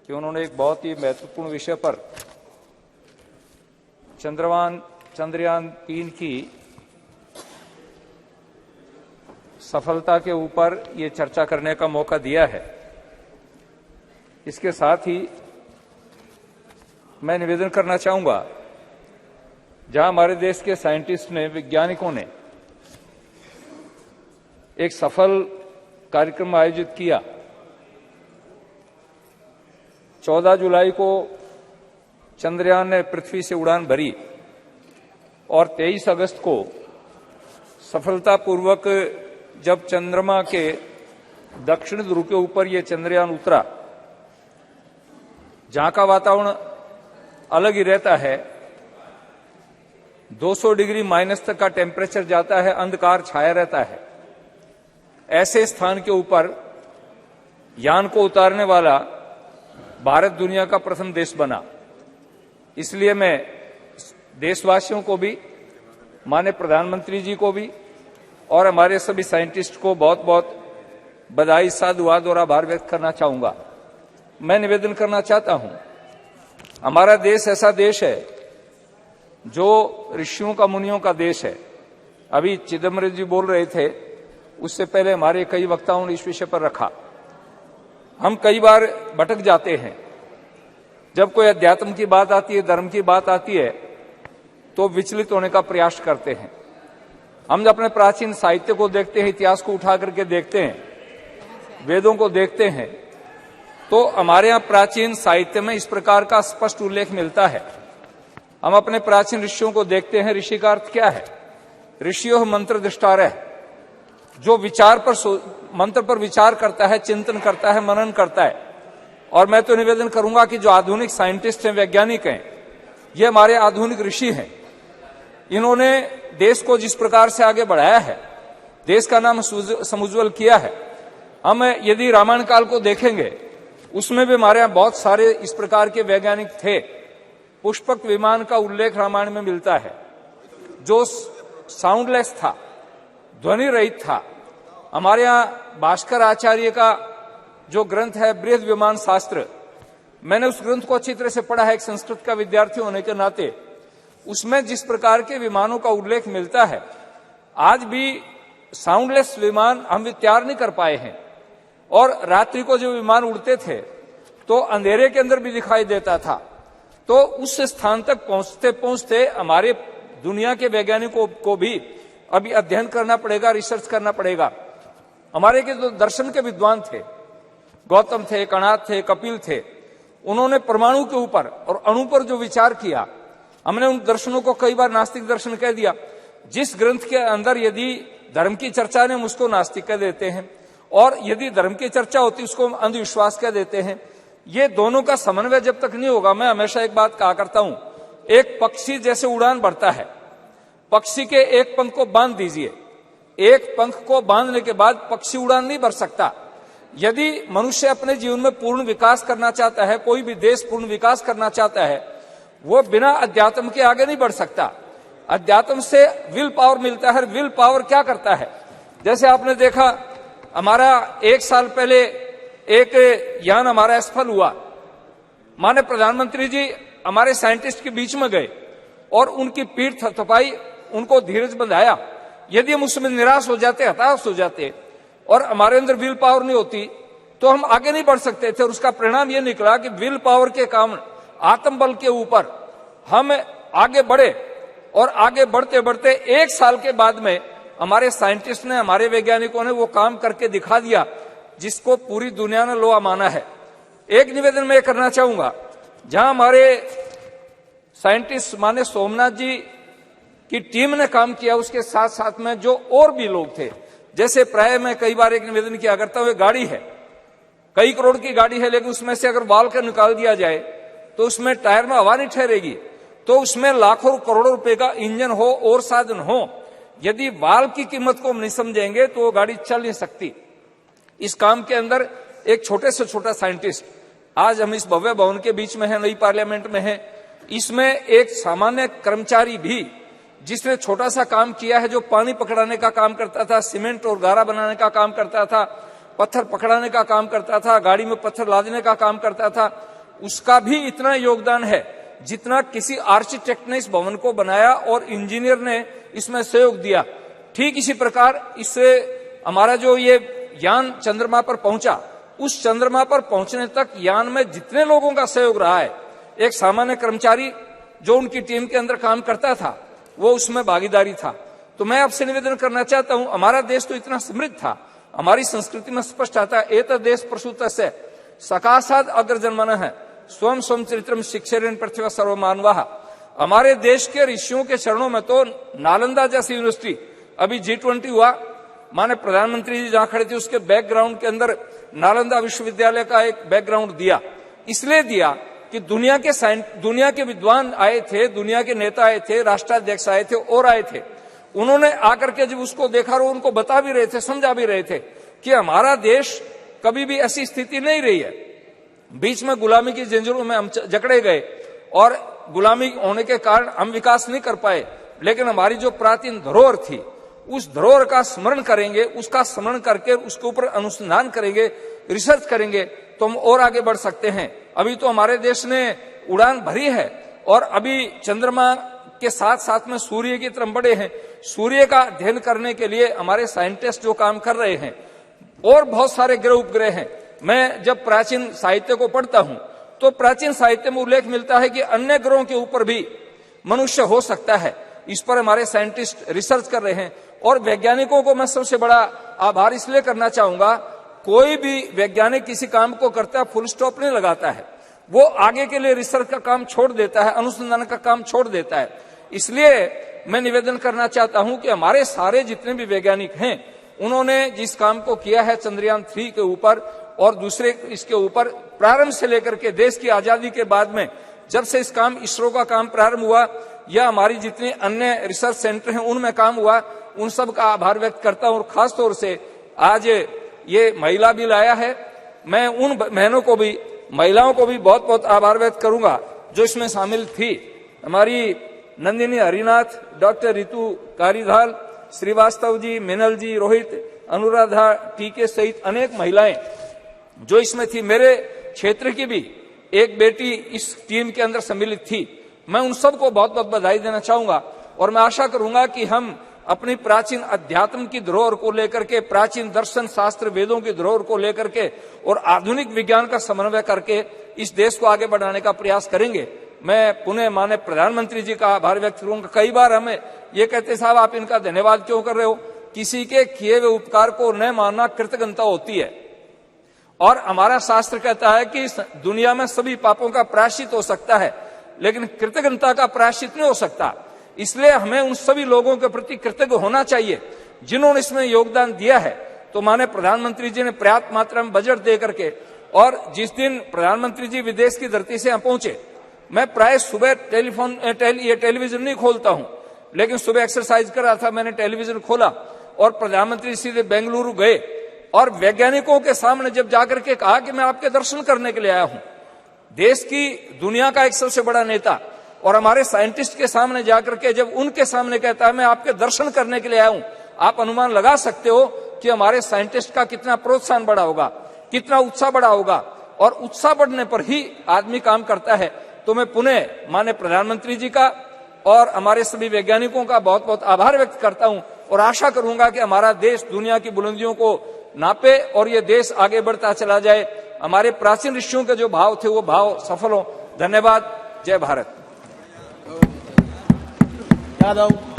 कि उन्होंने एक बहुत ही महत्वपूर्ण विषय पर चंद्रयान 3 की सफलता के ऊपर ये चर्चा करने का मौका दिया है। इसके साथ ही मैं निवेदन करना चाहूंगा, जहां हमारे देश के साइंटिस्ट ने, वैज्ञानिकों ने एक सफल कार्यक्रम आयोजित किया। 14 जुलाई को चंद्रयान ने पृथ्वी से उड़ान भरी और 23 अगस्त को सफलतापूर्वक जब चंद्रमा के दक्षिण ध्रुव के ऊपर यह चंद्रयान उतरा, जहां का वातावरण अलग ही रहता है, 200 डिग्री माइनस तक का टेम्परेचर जाता है, अंधकार छाया रहता है। ऐसे स्थान के ऊपर यान को उतारने वाला भारत दुनिया का प्रथम देश बना। इसलिए मैं देशवासियों को भी, माननीय प्रधानमंत्री जी को भी और हमारे सभी साइंटिस्ट को बहुत बहुत बधाई, साधुवाद और आभार व्यक्त करना चाहूंगा। मैं निवेदन करना चाहता हूं, हमारा देश ऐसा देश है जो ऋषियों का, मुनियों का देश है। अभी चिदम्बरम जी बोल रहे थे, उससे पहले हमारे कई वक्ताओं ने इस विषय पर रखा। हम कई बार भटक जाते हैं। जब कोई अध्यात्म की बात आती है, धर्म की बात आती है, तो विचलित होने का प्रयास करते हैं। हम जब अपने प्राचीन साहित्य को देखते हैं, इतिहास को उठा करके देखते हैं, वेदों को देखते हैं, तो हमारे यहां प्राचीन साहित्य में इस प्रकार का स्पष्ट उल्लेख मिलता है। हम अपने प्राचीन ऋषियों को देखते हैं। ऋषि का अर्थ क्या है? ऋषियों मंत्र दृष्टारः, जो मंत्र पर विचार करता है, चिंतन करता है, मनन करता है। और मैं तो निवेदन करूंगा कि जो आधुनिक साइंटिस्ट हैं, वैज्ञानिक हैं, ये हमारे आधुनिक ऋषि हैं। इन्होंने देश को जिस प्रकार से आगे बढ़ाया है, देश का नाम समुज्वल किया है। हम यदि रामायण काल को देखेंगे, उसमें भी हमारे यहां बहुत सारे इस प्रकार के वैज्ञानिक थे। पुष्पक विमान का उल्लेख रामायण में मिलता है, जो साउंडलेस था, ध्वनि रहित था। हमारे यहां भास्कर आचार्य का जो ग्रंथ है बृहद विमान शास्त्र, मैंने उस ग्रंथ को अच्छी तरह से पढ़ा है एक संस्कृत का विद्यार्थी होने के नाते। उसमें जिस प्रकार के विमानों का उल्लेख मिलता है, आज भी साउंडलेस विमान हम तैयार नहीं कर पाए हैं। और रात्रि को जो विमान उड़ते थे तो अंधेरे के अंदर भी दिखाई देता था। तो उस स्थान तक पहुंचते पहुंचते हमारे दुनिया के वैज्ञानिकों को भी अभी अध्ययन करना पड़ेगा, रिसर्च करना पड़ेगा। हमारे के जो दर्शन के विद्वान थे, गौतम थे, कणाद थे, कपिल थे, उन्होंने परमाणु के ऊपर और अणु पर जो विचार किया, हमने उन दर्शनों को कई बार नास्तिक दर्शन कह दिया। जिस ग्रंथ के अंदर यदि धर्म की चर्चा ने, उसको नास्तिक कह देते हैं, और यदि धर्म की चर्चा होती उसको अंधविश्वास कह देते हैं। ये दोनों का समन्वय जब तक नहीं होगा, मैं हमेशा एक बात कहा करता हूं, एक पक्षी जैसे उड़ान भरता है, पक्षी के एक पंख को बांध दीजिए। एक पंख को बांधने के बाद पक्षी उड़ान नहीं भर सकता। यदि मनुष्य अपने जीवन में पूर्ण विकास करना चाहता है, कोई भी देश पूर्ण विकास करना चाहता है, वो बिना अध्यात्म के आगे नहीं बढ़ सकता। अध्यात्म से विल पावर मिलता है। विल पावर क्या करता है? जैसे आपने देखा, हमारा 1 साल पहले एक यान हमारा असफल हुआ। माननीय प्रधानमंत्री जी हमारे साइंटिस्ट के बीच में गए और उनकी पीठ थपथपाई, उनको धीरज बंधाया। यदि हम उसमें निराश हो जाते, हताश हो जाते और हमारे अंदर विल पावर नहीं होती, तो हम आगे नहीं बढ़ सकते थे। और उसका परिणाम यह निकला कि विल पावर के कारण, आत्मबल के ऊपर हम आगे बढ़े। और आगे बढ़ते बढ़ते 1 साल के बाद में हमारे साइंटिस्ट ने, हमारे वैज्ञानिकों ने वो काम करके दिखा दिया जिसको पूरी दुनिया ने लोहा माना है। एक निवेदन मैं करना चाहूंगा, जहां हमारे साइंटिस्ट माने सोमनाथ जी की टीम ने काम किया, उसके साथ साथ में जो और भी लोग थे, जैसे प्राय मैं कई बार एक निवेदन किया करता हूं, गाड़ी है, कई करोड़ की गाड़ी है, लेकिन उसमें से अगर वाल्व का निकाल दिया जाए तो उसमें टायर में हवा नहीं ठहरेगी। तो उसमें लाखों करोड़ों रुपए का इंजन हो और साधन हो, यदि वाल्व की कीमत को हम नहीं समझेंगे तो वो गाड़ी चल नहीं सकती। इस काम के अंदर एक छोटे से छोटा साइंटिस्ट, आज हम इस भव्य भवन के बीच में है, नई पार्लियामेंट में है, इसमें एक सामान्य कर्मचारी भी जिसने छोटा सा काम किया है, जो पानी पकड़ाने का काम करता था, सीमेंट और गारा बनाने का काम करता था, पत्थर पकड़ाने का काम करता था, गाड़ी में पत्थर लादने का काम करता था, उसका भी इतना योगदान है जितना किसी आर्किटेक्ट ने इस भवन को बनाया और इंजीनियर ने इसमें सहयोग दिया। ठीक इसी प्रकार इससे हमारा जो ये यान चंद्रमा पर पहुंचा, उस चंद्रमा पर पहुंचने तक यान में जितने लोगों का सहयोग रहा है, एक सामान्य कर्मचारी जो उनकी टीम के अंदर काम करता था वो उसमें भागीदारी था। तो मैं आपसे निवेदन करना चाहता हूं, हमारा देश तो इतना समृद्ध था, हमारी संस्कृति में स्पष्ट आता है एत देश प्रसूतस्य सकाशाद अग्रजन्मनः है स्वयं स्वयं चरित्रम शिक्षेरन पृथ्वी सर्वमानवाः। हमारे देश के ऋषियों के चरणों में तो नालंदा जैसी यूनिवर्सिटी, अभी G20 हुआ, माने प्रधानमंत्री जी जहां खड़े थे उसके बैकग्राउंड के अंदर नालंदा विश्वविद्यालय का एक बैकग्राउंड दिया। इसलिए दिया कि दुनिया के विद्वान आए थे, दुनिया के नेता आए थे, राष्ट्राध्यक्ष आए थे और आए थे। उन्होंने आकर के जब उसको देखा और उनको बता भी रहे थे, समझा भी रहे थे कि हमारा देश कभी भी ऐसी स्थिति नहीं रही है। बीच में गुलामी की जंजीरों में हम जकड़े गए और गुलामी होने के कारण हम विकास नहीं कर पाए, लेकिन हमारी जो प्राचीन धरोहर थी उस धरोहर का स्मरण करेंगे, उसका स्मरण करके उसके ऊपर अनुसंधान करेंगे, रिसर्च करेंगे तो हम और आगे बढ़ सकते हैं। अभी तो हमारे देश ने उड़ान भरी है और अभी चंद्रमा के साथ साथ में सूर्य की तरफ बढ़े हैं। सूर्य का अध्ययन करने के लिए हमारे साइंटिस्ट जो काम कर रहे हैं और बहुत सारे ग्रह उपग्रह हैं। मैं जब प्राचीन साहित्य को पढ़ता हूं तो प्राचीन साहित्य में उल्लेख मिलता है कि अन्य ग्रहों के ऊपर भी मनुष्य हो सकता है। इस पर हमारे साइंटिस्ट रिसर्च कर रहे हैं और वैज्ञानिकों को मैं सबसे बड़ा आभार इसलिए करना चाहूंगा, कोई भी वैज्ञानिक किसी काम को करता है फुल स्टॉप नहीं लगाता है, वो आगे के लिए रिसर्च का काम छोड़ देता है, अनुसंधान का काम छोड़ देता है। इसलिए मैं निवेदन करना चाहता हूं कि हमारे सारे जितने भी वैज्ञानिक हैं उन्होंने जिस काम को किया है चंद्रयान 3 के ऊपर और दूसरे इसके ऊपर, प्रारंभ से लेकर के देश की आजादी के बाद में जब से इस काम इसरो का काम प्रारंभ हुआ या हमारी जितने अन्य रिसर्च सेंटर हैं उनमें काम हुआ, उन सब का आभार व्यक्त करता हूं। और खास तौर से आज ये महिला बिल आया है, मैं उन बहनों को भी, महिलाओं को भी बहुत बहुत आभार व्यक्त करूंगा जो इसमें शामिल थी। हमारी नंदिनी हरिनाथ, डॉक्टर रितु कारीधाल, श्रीवास्तव जी, मिनल जी, रोहित, अनुराधा टीके सहित अनेक महिलाएं जो इसमें थी। मेरे क्षेत्र की भी एक बेटी इस टीम के अंदर सम्मिलित थी। मैं उन सबको बहुत बहुत बधाई देना चाहूंगा और मैं आशा करूंगा कि हम अपनी प्राचीन अध्यात्म की धरोहर को लेकर के, प्राचीन दर्शन शास्त्र वेदों की धरोहर को लेकर के और आधुनिक विज्ञान का समन्वय करके इस देश को आगे बढ़ाने का प्रयास करेंगे। मैं पुनः माननीय प्रधानमंत्री जी का आभार व्यक्त करूंगा। कई बार हमें ये कहते साहब आप इनका धन्यवाद क्यों कर रहे हो, किसी के किए हुए उपकार को न मानना कृतज्ञता होती है। और हमारा शास्त्र कहता है कि दुनिया में सभी पापों का प्रायश्चित हो सकता है लेकिन कृतज्ञता का प्रायश्चित नहीं हो सकता। इसलिए हमें उन सभी लोगों के प्रति कृतज्ञ होना चाहिए जिन्होंने इसमें योगदान दिया है। तो माननीय प्रधानमंत्री जी ने पर्याप्त मात्रा में बजट दे करके, और जिस दिन प्रधानमंत्री जी विदेश की धरती से यहां पहुंचे, मैं प्राय सुबह टेलीविजन नहीं खोलता हूं, लेकिन सुबह एक्सरसाइज कर रहा था, मैंने टेलीविजन खोला और प्रधानमंत्री सीधे बेंगलुरु गए और वैज्ञानिकों के सामने जब जाकर के कहा कि मैं आपके दर्शन करने के लिए आया हूं, देश की दुनिया का एक सबसे बड़ा नेता और हमारे साइंटिस्ट के सामने जाकर के जब उनके सामने कहता है मैं आपके दर्शन करने के लिए आया हूं, आप अनुमान लगा सकते हो कि हमारे साइंटिस्ट का कितना प्रोत्साहन बढ़ा होगा, कितना उत्साह बढ़ा होगा। और उत्साह बढ़ने पर ही आदमी काम करता है। तो मैं पुनः माननीय प्रधानमंत्री जी का और हमारे सभी वैज्ञानिकों का बहुत बहुत आभार व्यक्त करता हूं और आशा करूंगा कि हमारा देश दुनिया की बुलंदियों को नापे और ये देश आगे बढ़ता चला जाए। हमारे प्राचीन ऋषियों के जो भाव थे वो भाव सफल हो। धन्यवाद। जय भारत। यादव।